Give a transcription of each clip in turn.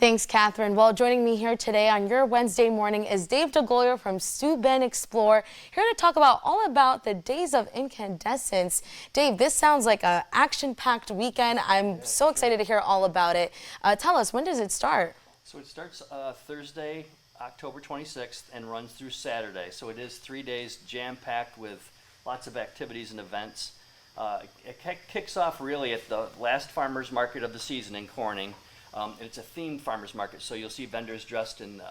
Thanks, Catherine. Well, joining me here today on your Wednesday morning is Dave DelGolyer from Steuben Explore, here to talk all about the Days of Incandescence. Dave, this sounds like an action-packed weekend. I'm so excited to hear all about it. Tell us, when does it start? So it starts Thursday, October 26th, and runs through Saturday. So it is 3 days jam-packed with lots of activities and events. It kicks off really at the last farmers market of the season in Corning. It's a themed farmers market, so you'll see vendors dressed in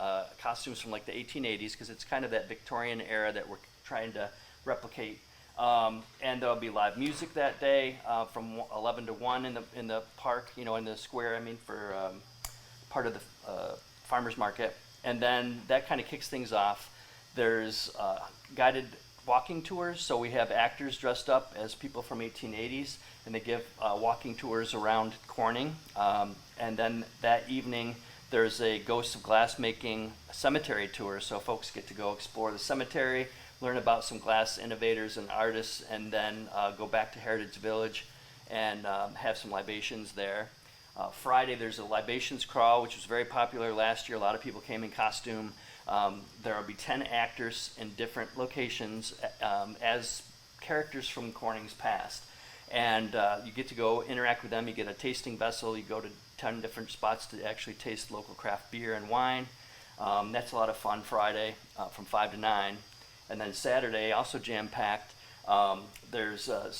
costumes from like the 1880s, because it's kind of that Victorian era that we're trying to replicate. And there'll be live music that day from 11 to 1 in the park, in the square, for part of the farmers market. And then that kind of kicks things off. There's guided walking tours, so we have actors dressed up as people from 1880s, and they give walking tours around Corning. And then that evening there's a Ghosts of Glass Making cemetery tour, so folks get to go explore the cemetery, learn about some glass innovators and artists, and then go back to Heritage Village and have some libations there. Friday there's a libations crawl, which was very popular last year. A lot of people came in costume. There will be 10 actors in different locations as characters from Corning's past. And you get to go interact with them. You get a tasting vessel. You go to 10 different spots to actually taste local craft beer and wine. That's a lot of fun Friday from 5 to 9. And then Saturday, also jam-packed, there's a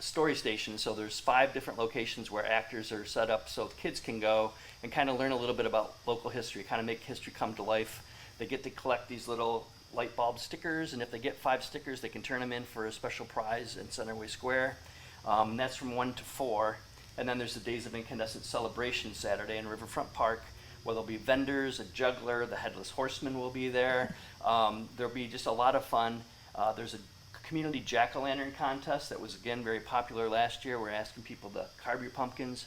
story station. So there's 5 different locations where actors are set up so kids can go and kind of learn a little bit about local history, kind of make history come to life. They get to collect these little light bulb stickers, and if they get 5 stickers, they can turn them in for a special prize in Centerway Square. That's from 1 to 4. And then there's the Days of Incandescence celebration Saturday in Riverfront Park, where there'll be vendors, a juggler, the Headless Horseman will be there. There'll be just a lot of fun. There's a community jack-o'-lantern contest that was, again, very popular last year. We're asking people to carve your pumpkins,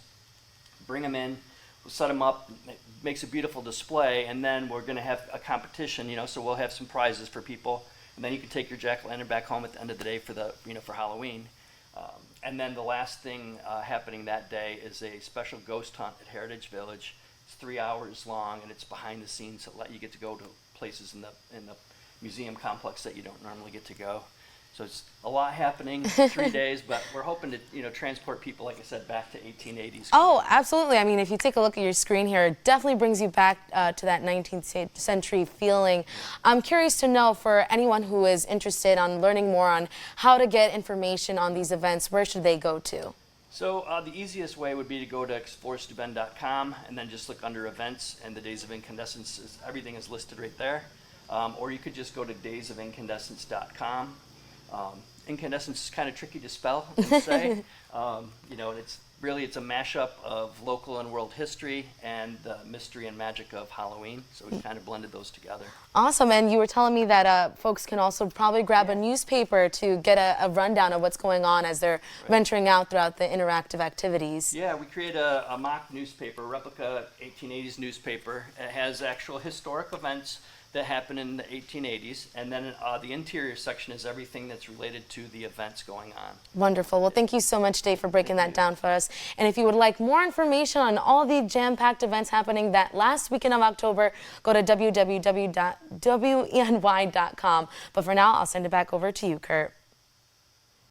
bring them in. We'll set them up, it makes a beautiful display, and then we're going to have a competition, so we'll have some prizes for people, and then you can take your jack-o'-lantern back home at the end of the day for for Halloween. And then the last thing happening that day is a special ghost hunt at Heritage Village. It's 3 hours long, and it's behind the scenes, so you get to go to places in the museum complex that you don't normally get to go. So it's a lot happening, 3 days, but we're hoping to, transport people, like I said, back to 1880s. Oh, absolutely. If you take a look at your screen here, it definitely brings you back to that 19th century feeling. I'm curious to know, for anyone who is interested on learning more on how to get information on these events, where should they go to? So the easiest way would be to go to exploresteuben.com and then just look under events, and the Days of Incandescence, everything is listed right there. Or you could just go to daysofincandescence.com. Incandescence is kind of tricky to spell and say. It's a mashup of local and world history and the mystery and magic of Halloween. So we kind of blended those together. Awesome. And you were telling me that folks can also probably grab a newspaper to get a rundown of what's going on as they're venturing out throughout the interactive activities. Yeah, we create a mock newspaper, replica 1880s newspaper. It has actual historic events that happened in the 1880s, and then the interior section is everything that's related to the events going on. Wonderful. Well, thank you so much, Dave, for breaking that down for us. And if you would like more information on all the jam-packed events happening that last weekend of October, go to www.weny.com. But for now, I'll send it back over to you, Kurt.